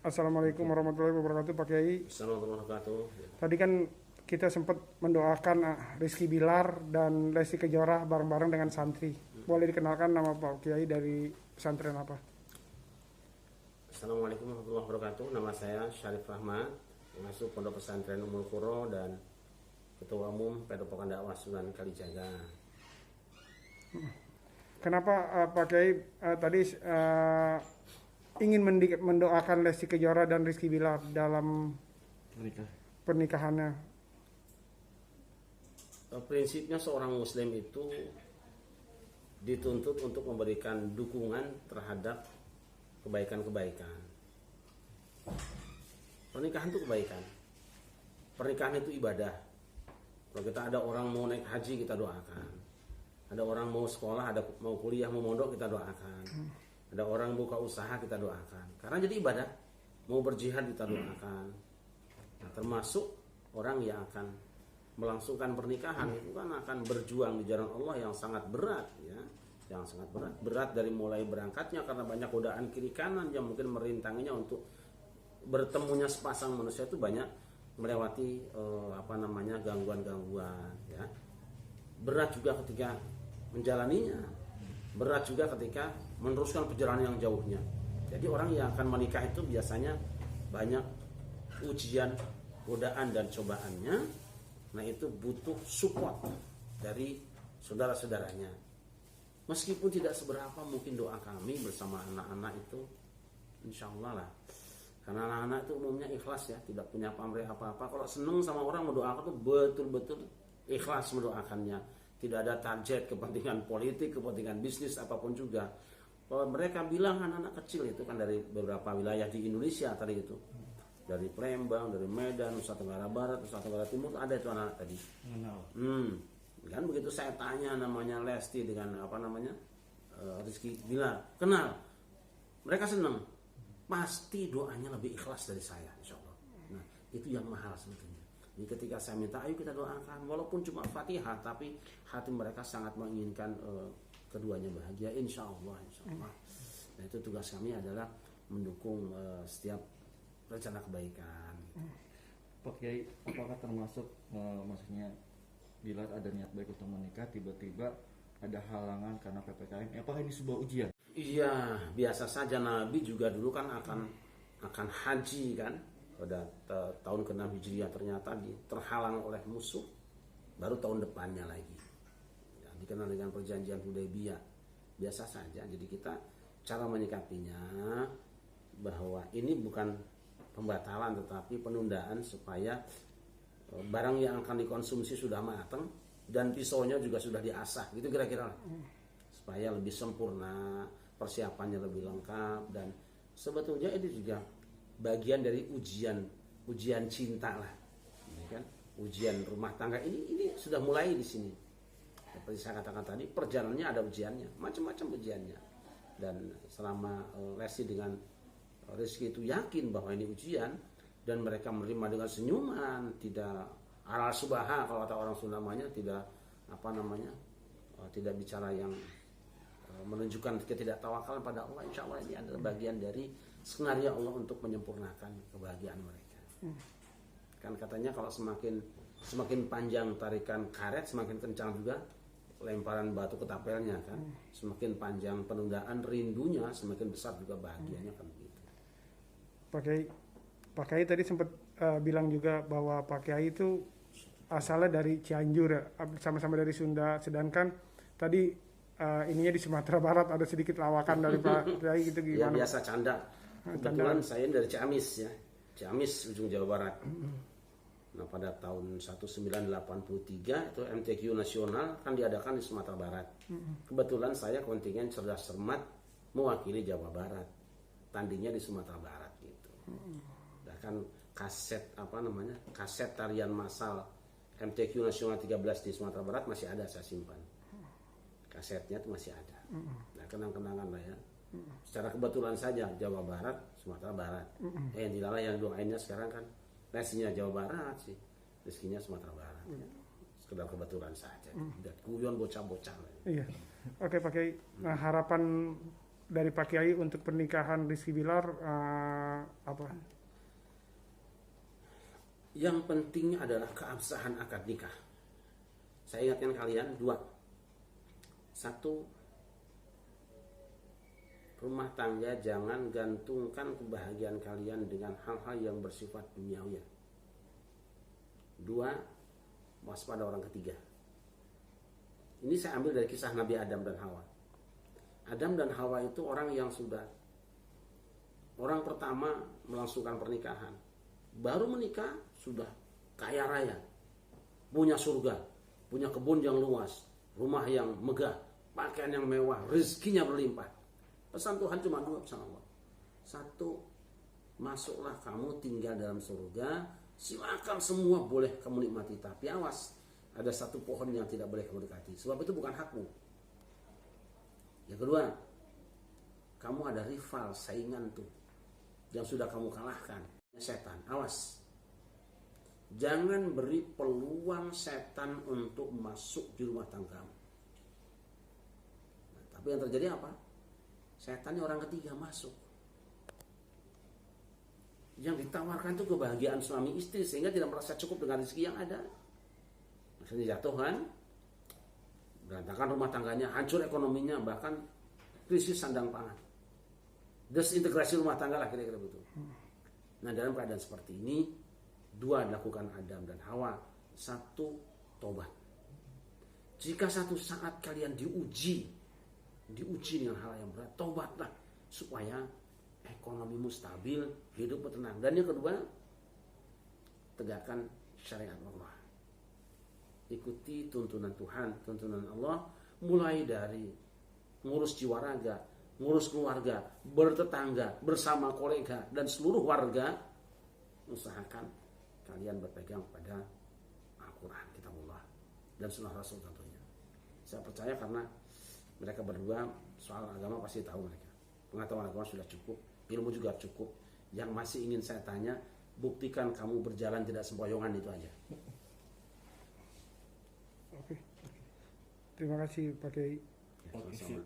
Assalamualaikum warahmatullahi wabarakatuh, Pak Kiai. Assalamualaikum warahmatullahi wabarakatuh. Tadi kan kita sempat mendoakan Rizky Bilar dan Lesti Kejora bareng-bareng dengan santri. Boleh dikenalkan nama Pak Kiai dari pesantren apa? Assalamualaikum warahmatullahi wabarakatuh. Nama saya Syarif Rahmat, pengasuh Pondok Pesantren Ummul Qura dan Ketua Umum Padepokan Dakwah Sunan Kalijaga. Kenapa Pak Kiai tadi ingin mendoakan Lesti Kejora dan Rizky Bilar dalam pernikahannya? Prinsipnya seorang muslim itu dituntut untuk memberikan dukungan terhadap kebaikan-kebaikan. Pernikahan itu kebaikan. Pernikahan itu ibadah. Kalau kita ada orang mau naik haji, kita doakan. Ada orang mau sekolah, ada mau kuliah, mau mondok, kita doakan. Ada orang buka usaha, kita doakan. Karena jadi ibadah. Mau berjihad, kita doakan. Nah, termasuk orang yang akan melangsungkan pernikahan itu kan akan berjuang di jalan Allah yang sangat berat, ya, yang sangat berat dari mulai berangkatnya karena banyak godaan kiri kanan yang mungkin merintanginya untuk bertemunya sepasang manusia itu banyak melewati gangguan-gangguan, ya. Berat juga ketika menjalaninya, berat juga ketika meneruskan perjalanan yang jauhnya. Jadi orang yang akan menikah itu biasanya banyak ujian, godaan dan cobaannya. Nah, itu butuh support dari saudara-saudaranya. Meskipun tidak seberapa mungkin doa kami bersama anak-anak itu, insya Allah lah. Karena anak-anak itu umumnya ikhlas, ya, tidak punya pamrih apa-apa. Kalau seneng sama orang mendoakan itu betul-betul ikhlas mendoakannya. Tidak ada target kepentingan politik, kepentingan bisnis apapun juga. Kalau mereka bilang anak-anak kecil itu kan dari beberapa wilayah di Indonesia tadi itu. Dari Palembang, dari Medan, Nusa Tenggara Barat, Nusa Tenggara Timur, ada itu anak tadi. Kan begitu saya tanya namanya Lesti dengan Rizky Bilar, kenal, mereka senang, pasti doanya lebih ikhlas dari saya, insya Allah. Nah, itu yang mahal sebetulnya. Jadi ketika saya minta, ayo kita doakan, walaupun cuma Fatihah, tapi hati mereka sangat menginginkan keduanya bahagia, insya Allah, insya Allah. Nah, itu tugas kami adalah mendukung setiap rencana kebaikan. Pak Kiai, apakah termasuk maksudnya bila ada niat baik untuk menikah tiba-tiba ada halangan karena PPKM? Apakah ini sebuah ujian? Iya, biasa saja. Nabi juga dulu kan akan haji kan pada tahun ke-6 Hijriah, ternyata terhalang oleh musuh baru tahun depannya lagi. Ya, dikenal dengan perjanjian Hudaybiyah. Biasa saja. Jadi kita cara menyikapinya bahwa ini bukan pembatalan tetapi penundaan supaya barang yang akan dikonsumsi sudah matang dan pisaunya juga sudah diasah, gitu kira-kira, supaya lebih sempurna, persiapannya lebih lengkap. Dan sebetulnya ini juga bagian dari ujian cinta lah, ini kan ujian rumah tangga ini sudah mulai di sini. Seperti saya katakan tadi, perjalanannya ada ujiannya, macam-macam ujiannya. Dan selama Lesti dengan Rizky itu yakin bahwa ini ujian dan mereka menerima dengan senyuman, tidak alal subaha kalau kata orang Sunda namanya, tidak tidak bicara yang menunjukkan ketidaktawakulan pada Allah. Insya Allah ini adalah bagian dari skenario Allah untuk menyempurnakan kebahagiaan mereka. Kan katanya kalau semakin panjang tarikan karet, semakin kencang juga lemparan batu ke tapelnya kan. Semakin panjang penundaan rindunya, semakin besar juga bahagianya kan begitu. Pak Kiai tadi sempat bilang juga bahwa Pak Kiai itu asalnya dari Cianjur, ya, sama-sama dari Sunda. Sedangkan tadi ininya di Sumatera Barat, ada sedikit lawakan dari Pak Kiai gitu, gimana? Ya, biasa canda. Kebetulan saya dari Ciamis, ya, Ciamis ujung Jawa Barat. Nah, pada tahun 1983 itu MTQ nasional kan diadakan di Sumatera Barat. Kebetulan saya kontingen cerdas cermat mewakili Jawa Barat. Tandingnya di Sumatera Barat gitu. Bahkan kaset kaset tarian massal MTQ Nasional 13 di Sumatera Barat masih ada, saya simpan. Kasetnya itu masih ada. Nah, kenang-kenangan lah ya. Secara kebetulan saja Jawa Barat, Sumatera Barat. Yang dilalah yang doainnya sekarang kan Lestinya Jawa Barat sih, Rizkynya Sumatera Barat. Ya. Sekedar kebetulan saja. Dan guyon bocah-bocah. Iya. Oke Pak Kiai. Nah, harapan dari Pak Kiai untuk pernikahan Rizky Bilar apa? Yang penting adalah keabsahan akad nikah. Saya ingatkan kalian dua. Satu, rumah tangga jangan gantungkan kebahagiaan kalian dengan hal-hal yang bersifat duniawi. Dua, waspada orang ketiga. Ini saya ambil dari kisah Nabi Adam dan Hawa. Adam dan Hawa itu orang yang sudah orang pertama melangsungkan pernikahan. Baru menikah sudah kaya raya, punya surga, punya kebun yang luas, rumah yang megah, pakaian yang mewah, rezekinya berlimpah. Pesan Tuhan cuma dua pesan Allah. Satu, masuklah kamu tinggal dalam surga, silakan semua boleh kamu nikmati, tapi awas, ada satu pohon yang tidak boleh kamu dekati, sebab itu bukan hakmu. Yang kedua, kamu ada rival, saingan tuh, yang sudah kamu kalahkan, setan. Awas, jangan beri peluang setan untuk masuk di rumah tanggamu. Nah, tapi yang terjadi apa? Setannya orang ketiga masuk. Yang ditawarkan itu kebahagiaan suami istri sehingga tidak merasa cukup dengan rezeki yang ada. Maksudnya jatuhan, berantakan rumah tangganya, hancur ekonominya, bahkan krisis sandang pangan, desintegrasi rumah tangga lah kira-kira begitu. Nah, dalam keadaan seperti ini, dua dilakukan Adam dan Hawa. Satu, tobat. Jika satu saat kalian diuji dengan hal yang berat, tobatlah supaya ekonomimu stabil, hidupmu tenang. Dan yang kedua, tegakkan syariat Allah. Ikuti tuntunan Tuhan, tuntunan Allah, mulai dari ngurus jiwa raga, ngurus keluarga, bertetangga, bersama kolega, dan seluruh warga. Usahakan kalian berpegang pada Al-Quran, Kitabullah, dan Sunnah Rasul tentunya. Saya percaya karena mereka berdua soal agama pasti tahu mereka. Pengetahuan agama sudah cukup, ilmu juga cukup. Yang masih ingin saya tanya, buktikan kamu berjalan tidak sempoyongan, itu aja. Oke. Terima kasih Pak Kiai. Ya, sama-sama.